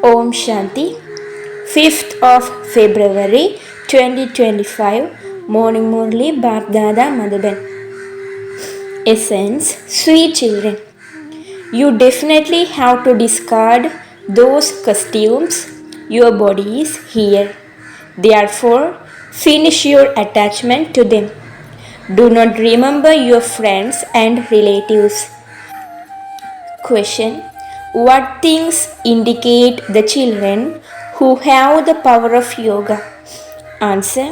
Om Shanti, 5th of February 2025, Morning Murli Bapdada Madhuban. Essence, sweet children, you definitely have to discard those costumes. Your body is here. Therefore, finish your attachment to them. Do not remember your friends and relatives. Question: what things indicate the children who have the power of yoga? Answer: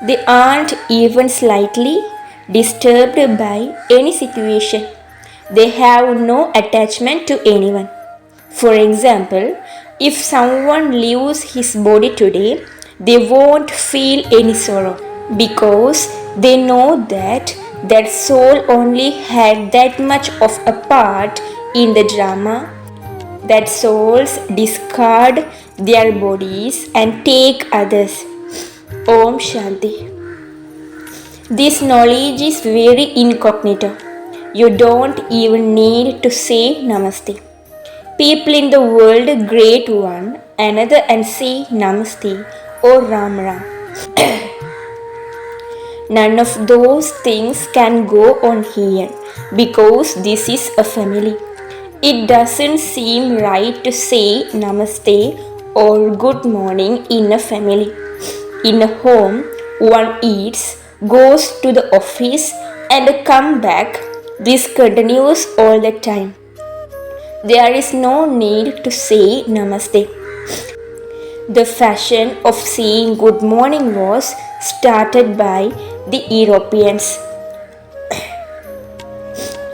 they aren't even slightly disturbed by any situation. They have no attachment to anyone. For example, if someone leaves his body today, they won't feel any sorrow because they know that that soul only had that much of a part in the drama. That souls discard their bodies and take others. Om Shanti. This knowledge is very incognito. You don't even need to say Namaste. People in the world greet one another and say Namaste or Ram Ram. None of those things can go on here because this is a family. It doesn't seem right to say Namaste or good morning in a family. In a home, one eats, goes to the office and come back. This continues all the time. There is no need to say Namaste. The fashion of saying good morning was started by the Europeans.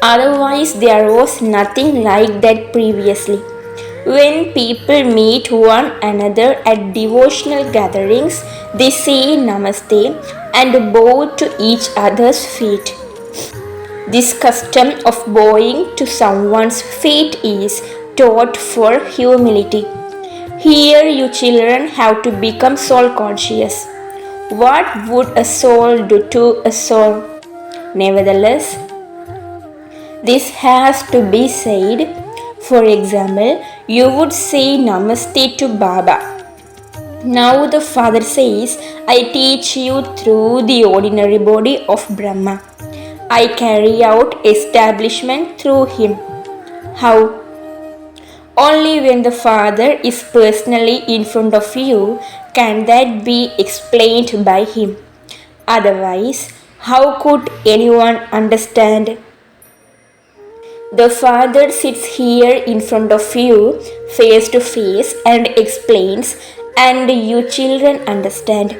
Otherwise, there was nothing like that previously. When people meet one another at devotional gatherings, they say Namaste and bow to each other's feet. This custom of bowing to someone's feet is taught for humility. Here, you children have to become soul conscious. What would a soul do to a soul? Nevertheless, this has to be said. For example, you would say Namaste to Baba. Now the father says, I teach you through the ordinary body of Brahma. I carry out establishment through him. How? Only when the father is personally in front of you can that be explained by him. Otherwise, how could anyone understand? The father sits here in front of you face to face and explains, and you children understand.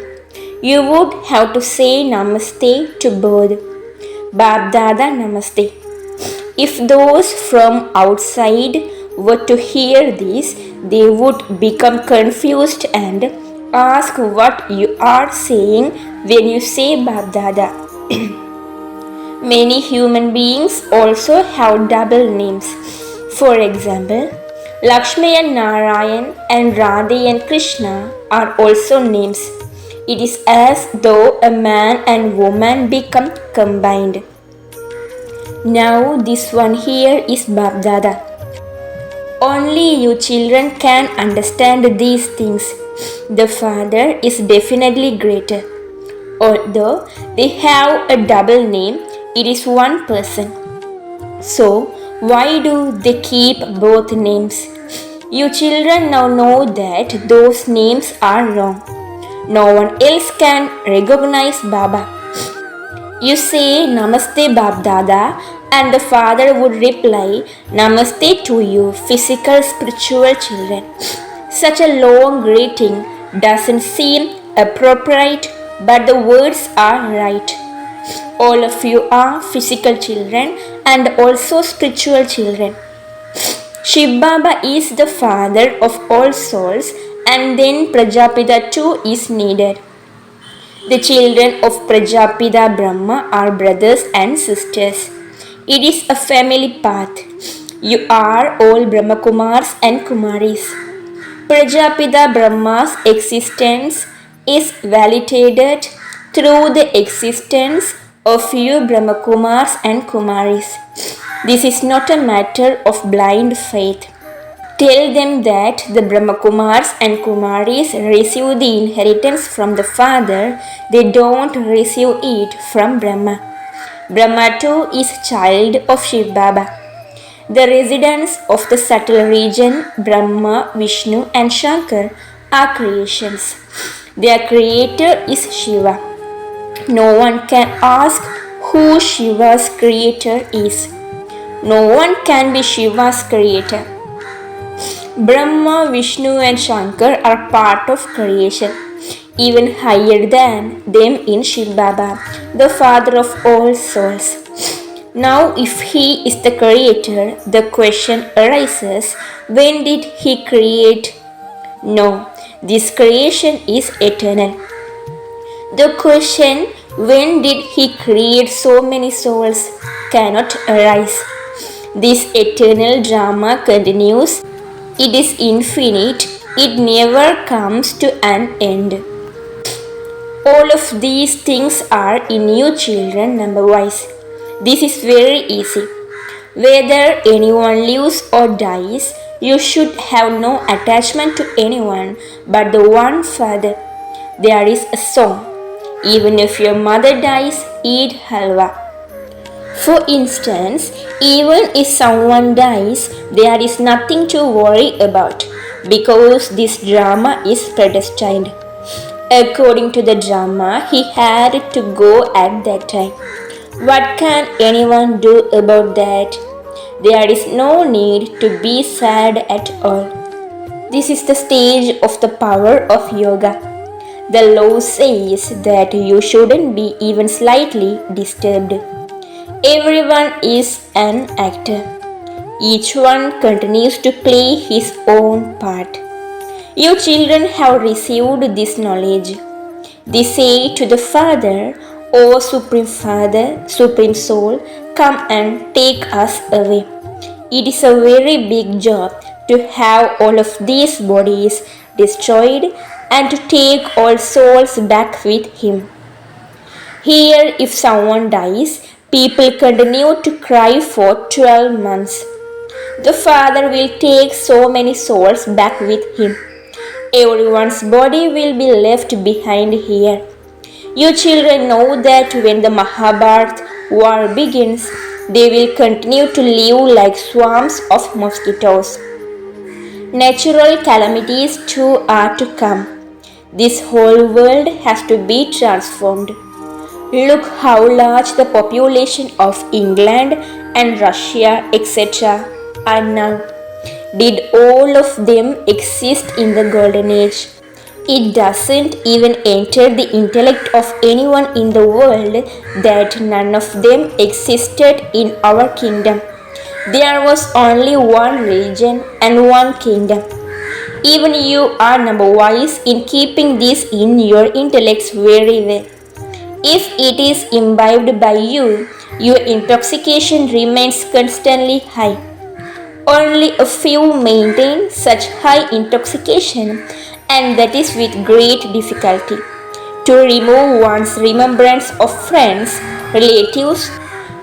You would have to say Namaste to both. Bap Dada Namaste. If those from outside were to hear this, they would become confused and ask what you are saying when you say Bap Dada. Many human beings also have double names. For example, Lakshmi and Narayan and Radhe and Krishna are also names. It is as though a man and woman become combined. Now this one here is Bap Dada. Only you children can understand these things. The father is definitely greater. Although they have a double name, it is one person. So, why do they keep both names? You children now know that those names are wrong. No one else can recognize Baba. You say Namaste Bap Dada and the father would reply Namaste to you physical spiritual children. Such a long greeting doesn't seem appropriate, but the words are right. All of you are physical children and also spiritual children. Shiv Baba is the father of all souls, and then Prajapita too is needed. The children of Prajapita Brahma are brothers and sisters. It is a family path. You are all Brahmakumars and Kumaris. Prajapita Brahma's existence is validated through the existence of you Brahmakumars and Kumaris. This is not a matter of blind faith. Tell them that the Brahmakumars and Kumaris receive the inheritance from the father, they don't receive it from Brahma. Brahma too is child of Shiv Baba. The residents of the subtle region, Brahma, Vishnu and Shankar, are creations. Their creator is Shiva. No one can ask who Shiva's creator is. No one can be Shiva's creator. Brahma, Vishnu and Shankar are part of creation, even higher than them in Shiv Baba, the father of all souls. Now if he is the creator, the question arises, when did he create? No, this creation is eternal. The question, when did he create so many souls, cannot arise. This eternal drama continues. It is infinite. It never comes to an end. All of these things are in you children number-wise. This is very easy. Whether anyone lives or dies, you should have no attachment to anyone but the one Father. There is a song. Even if your mother dies, eat halwa. For instance, even if someone dies, there is nothing to worry about because this drama is predestined. According to the drama, he had to go at that time. What can anyone do about that? There is no need to be sad at all. This is the stage of the power of yoga. The law says that you shouldn't be even slightly disturbed. Everyone is an actor. Each one continues to play his own part. You children have received this knowledge. They say to the Father, O Supreme Father, Supreme Soul, come and take us away. It is a very big job to have all of these bodies destroyed and to take all souls back with him. Here, if someone dies, people continue to cry for 12 months. The Father will take so many souls back with him. Everyone's body will be left behind here. You children know that when the Mahabharata war begins, they will continue to live like swarms of mosquitoes. Natural calamities too are to come. This whole world has to be transformed. Look how large the population of England and Russia, etc. are now. Did all of them exist in the Golden Age? It doesn't even enter the intellect of anyone in the world that none of them existed in our kingdom. There was only one religion and one kingdom. Even you are number wise in keeping this in your intellects very well. If it is imbibed by you, your intoxication remains constantly high. Only a few maintain such high intoxication, and that is with great difficulty. To remove one's remembrance of friends, relatives,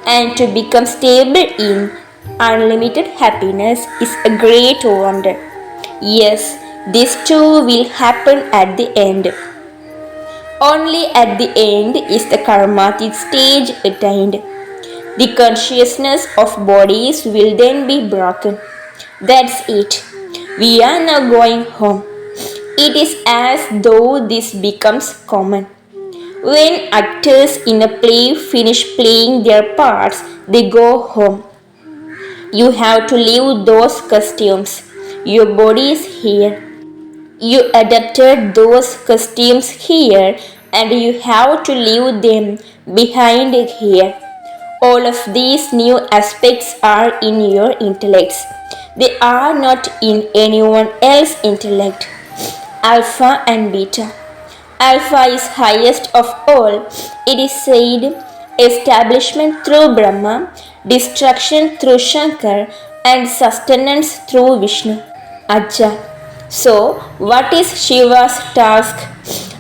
and to become stable in unlimited happiness is a great wonder. Yes, this too will happen at the end. Only at the end is the karmatic stage attained. The consciousness of bodies will then be broken. That's it. We are now going home. It is as though this becomes common. When actors in a play finish playing their parts, they go home. You have to leave those costumes. Your body is here. You adapted those costumes here and you have to leave them behind here. All of these new aspects are in your intellects. They are not in anyone else's intellect. Alpha and Beta. Alpha is highest of all. It is said, establishment through Brahma, destruction through Shankar, and sustenance through Vishnu. Acha. So, what is Shiva's task?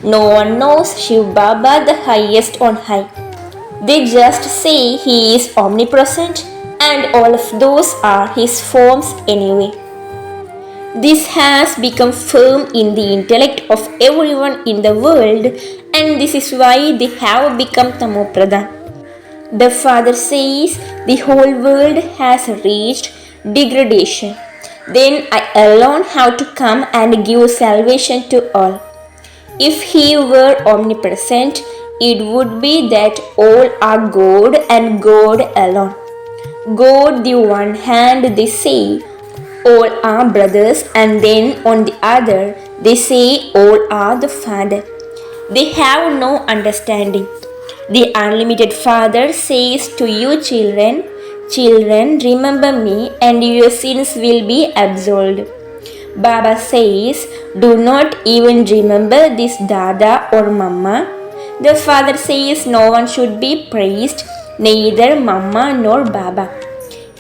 No one knows Shiv Baba the highest on high. They just say he is omnipresent and all of those are his forms anyway. This has become firm in the intellect of everyone in the world, and this is why they have become Tamopradhan. The Father says the whole world has reached degradation. Then I alone have to come and give salvation to all. If He were omnipresent, it would be that all are God and God alone. God, the one hand, they say, all are brothers, and then on the other, they say, all are the Father. They have no understanding. The unlimited Father says to you, children, children, remember me, and your sins will be absolved. Baba says, do not even remember this Dada or Mama. The Father says no one should be praised, neither Mama nor Baba.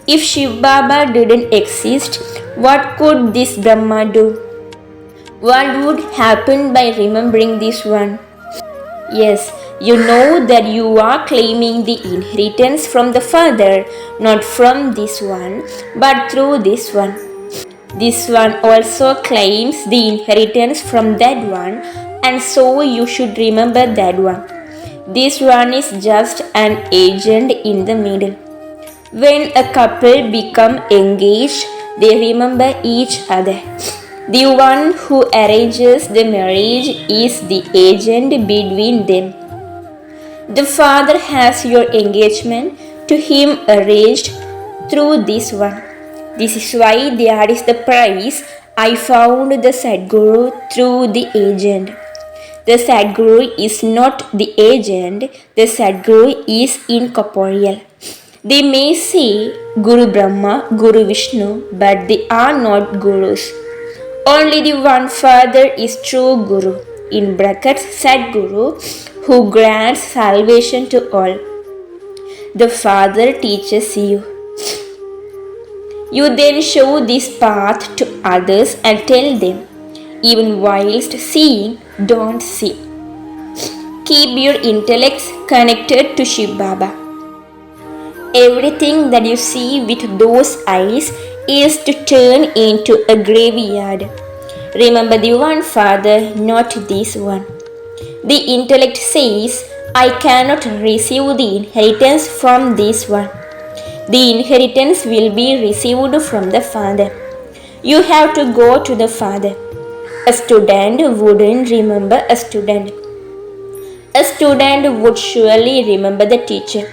If Shiv Baba didn't exist, what could this Brahma do? What would happen by remembering this one? Yes, you know that you are claiming the inheritance from the Father, not from this one, but through this one. This one also claims the inheritance from that one, and so you should remember that one. This one is just an agent in the middle. When a couple become engaged, they remember each other. The one who arranges the marriage is the agent between them. The Father has your engagement to Him arranged through this one. This is why there is the price. I found the Sadguru through the agent. The Sadguru is not the agent, the Sadguru is incorporeal. They may say Guru Brahma, Guru Vishnu, but they are not Gurus. Only the one Father is true Guru, in brackets Sadguru, who grants salvation to all. The Father teaches you. You then show this path to others and tell them, even whilst seeing, don't see. Keep your intellects connected to Shiv Baba. Everything that you see with those eyes is to turn into a graveyard. Remember the one Father, not this one. The intellect says, I cannot receive the inheritance from this one. The inheritance will be received from the Father. You have to go to the Father. A student wouldn't remember a student. A student would surely remember the teacher.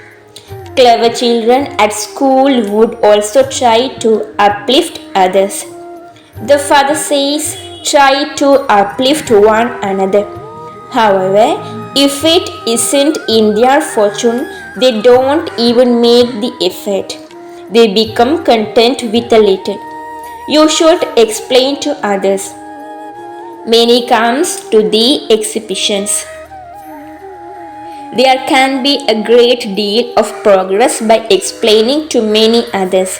Clever children at school would also try to uplift others. The Father says, try to uplift one another. However, if it isn't in their fortune, they don't even make the effort. They become content with a little. You should explain to others. Many comes to the exhibitions. There can be a great deal of progress by explaining to many others.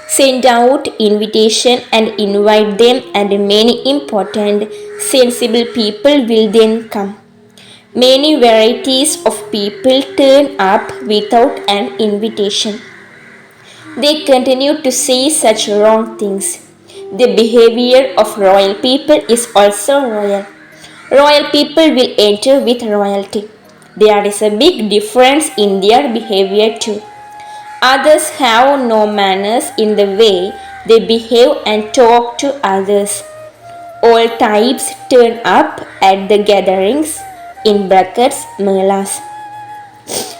Send out invitation and invite them, and many important, sensible people will then come. Many varieties of people turn up without an invitation. They continue to say such wrong things. The behavior of royal people is also royal. Royal people will enter with royalty. There is a big difference in their behavior too. Others have no manners in the way they behave and talk to others. All types turn up at the gatherings, in brackets, melas.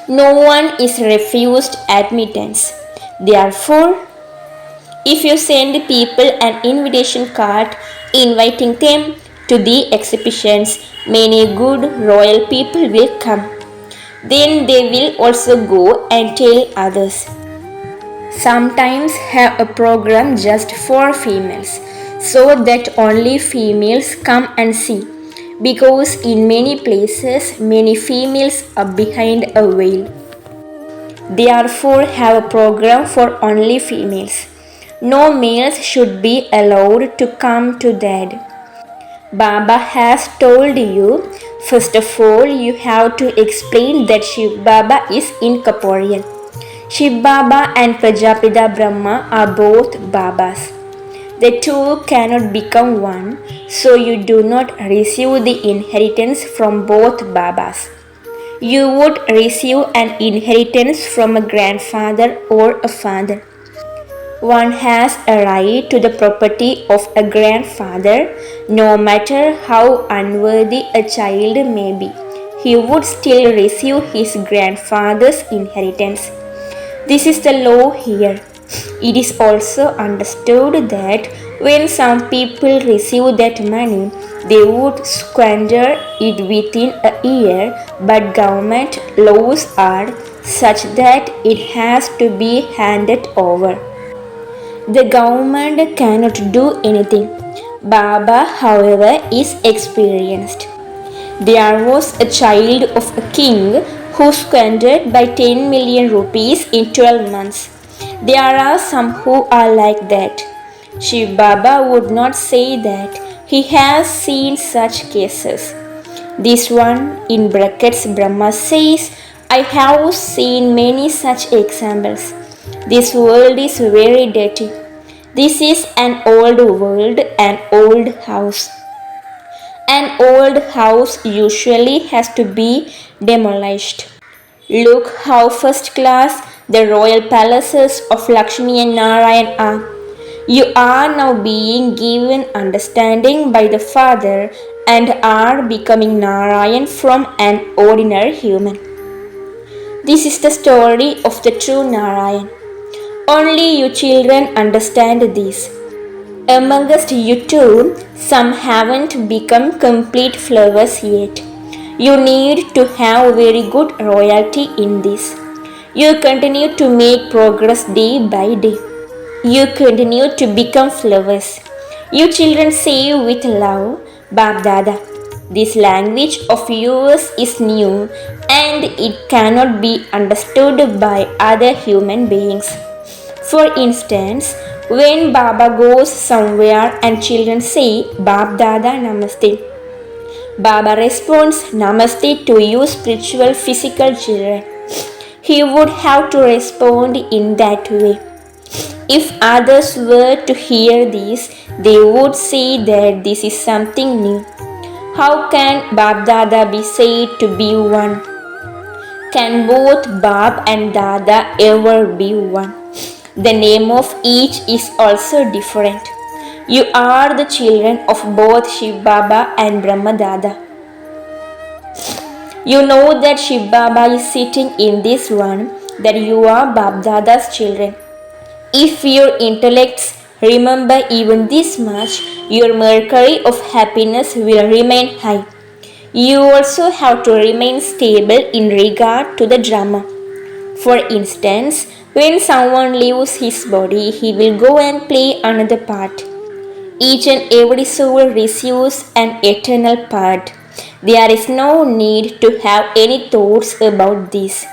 No one is refused admittance. Therefore, if you send people an invitation card inviting them to the exhibitions, many good royal people will come. Then they will also go and tell others. Sometimes have a program just for females, so that only females come and see, because in many places many females are behind a veil. Therefore have a program for only females. No males should be allowed to come to that. Baba has told you, first of all, you have to explain that Shiv Baba is incorporeal. Shiv Baba and Prajapita Brahma are both Babas. The two cannot become one, so you do not receive the inheritance from both Babas. You would receive an inheritance from a grandfather or a father. One has a right to the property of a grandfather, no matter how unworthy a child may be. He would still receive his grandfather's inheritance. This is the law here. It is also understood that when some people receive that money, they would squander it within a year, but government laws are such that it has to be handed over. The government cannot do anything. Baba, however, is experienced. There was a child of a king who squandered by 10 million rupees in 12 months. There are some who are like that. Shiv Baba would not say that he has seen such cases. This one in brackets Brahma says, I have seen many such examples. This world is very dirty. This is an old world, an old house. An old house usually has to be demolished. Look how first class the royal palaces of Lakshmi and Narayan are. You are now being given understanding by the Father and are becoming Narayan from an ordinary human. This is the story of the true Narayan. Only you children understand this. Amongst you too, some haven't become complete flowers yet. You need to have very good royalty in this. You continue to make progress day by day. You continue to become flowers. You children say with love, Bab Dada. This language of yours is new and it cannot be understood by other human beings. For instance, when Baba goes somewhere and children say, Bab Dada Namaste, Baba responds, Namaste to you spiritual physical children. He would have to respond in that way. If others were to hear this, they would say that this is something new. How can Bab Dada be said to be one? Can both Bab and Dada ever be one? The name of each is also different. You are the children of both Shiv Baba and Brahma Dada. You know that Shiv Baba is sitting in this one, that you are Bab Dada's children. If your intellects remember even this much, your mercury of happiness will remain high. You also have to remain stable in regard to the drama. For instance, when someone leaves his body, he will go and play another part. Each and every soul receives an eternal part. There is no need to have any thoughts about this.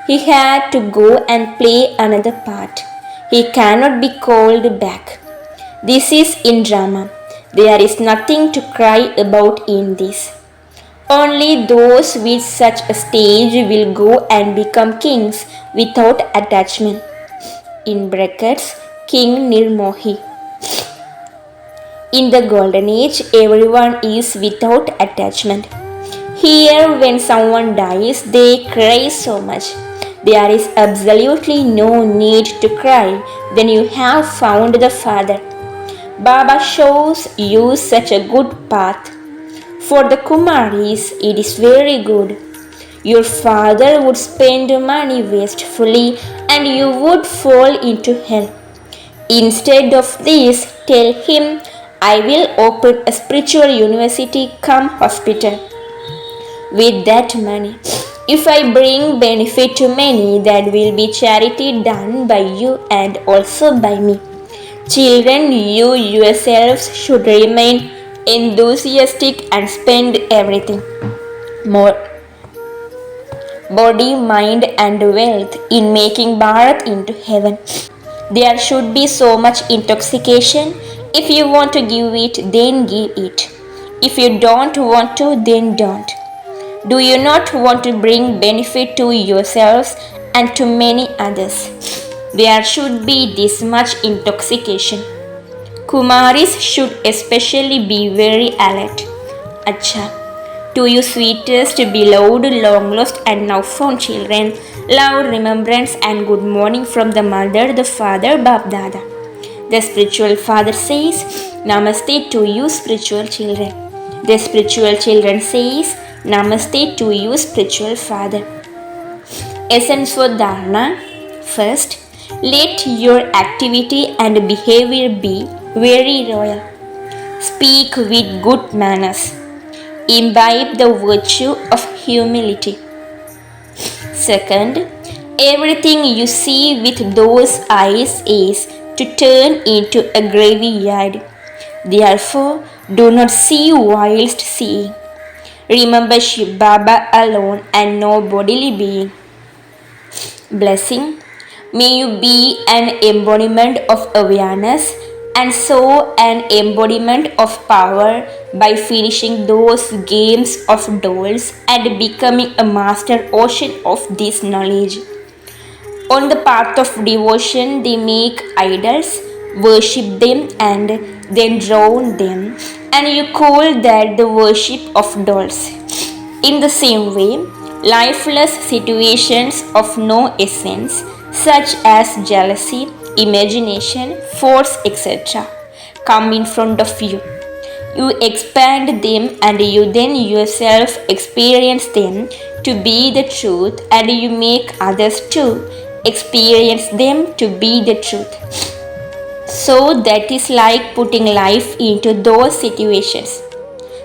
He had to go and play another part. He cannot be called back. This is in drama. There is nothing to cry about in this. Only those with such a stage will go and become kings without attachment. In brackets, King Nirmohi. In the golden age, everyone is without attachment. Here, when someone dies, they cry so much. There is absolutely no need to cry when you have found the Father. Baba shows you such a good path. For the Kumaris, it is very good. Your father would spend money wastefully and you would fall into hell. Instead of this, tell him, I will open a spiritual university come hospital. With that money, if I bring benefit to many, that will be charity done by you and also by me. Children, you yourselves should remain enthusiastic and spend everything. More body, mind and wealth in making Bharat into heaven. There should be so much intoxication. If you want to give it, then give it. If you don't want to, then don't. Do you not want to bring benefit to yourselves and to many others? There should be this much intoxication. Kumaris should especially be very alert. Acha. To you sweetest, beloved, long lost and now found children, love, remembrance and good morning from the mother, the father, Bab Dada. The spiritual father says, Namaste to you spiritual children. The spiritual children says, Namaste to you spiritual father. Essence for Dharana. First, let your activity and behavior be very royal. Speak with good manners. Imbibe the virtue of humility. Second, everything you see with those eyes is to turn into a graveyard. Therefore, do not see whilst seeing. Remember Shiv Baba alone and no bodily being. Blessing. May you be an embodiment of awareness and so an embodiment of power by finishing those games of dolls and becoming a master ocean of this knowledge. On the path of devotion, they make idols, worship them, and then drown them, and you call that the worship of dolls. In the same way, lifeless situations of no essence, such as jealousy, imagination, force, etc., come in front of you. You expand them and you then yourself experience them to be the truth, and you make others too experience them to be the truth. So that is like putting life into those situations.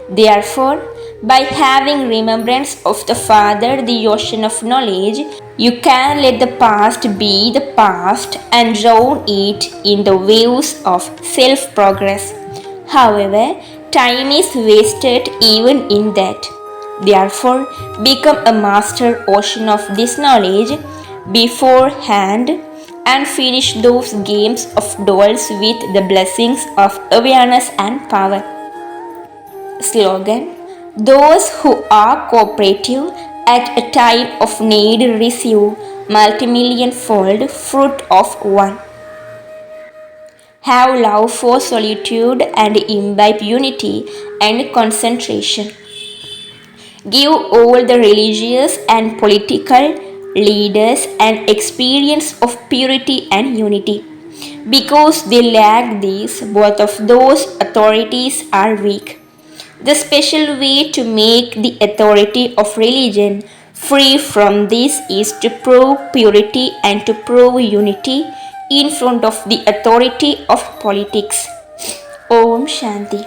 Therefore, by having remembrance of the Father, the ocean of knowledge, you can let the past be the past and drown it in the waves of self-progress. However, time is wasted even in that. Therefore, become a master ocean of this knowledge beforehand and finish those games of dolls with the blessings of awareness and power. Slogan: those who are cooperative at a time of need receive multimillion-fold fruit of one. Have love for solitude and imbibe unity and concentration. Give all the religious and political leaders an experience of purity and unity. Because they lack these, both of those authorities are weak. The special way to make the authority of religion free from this is to prove purity and to prove unity in front of the authority of politics. Om Shanti.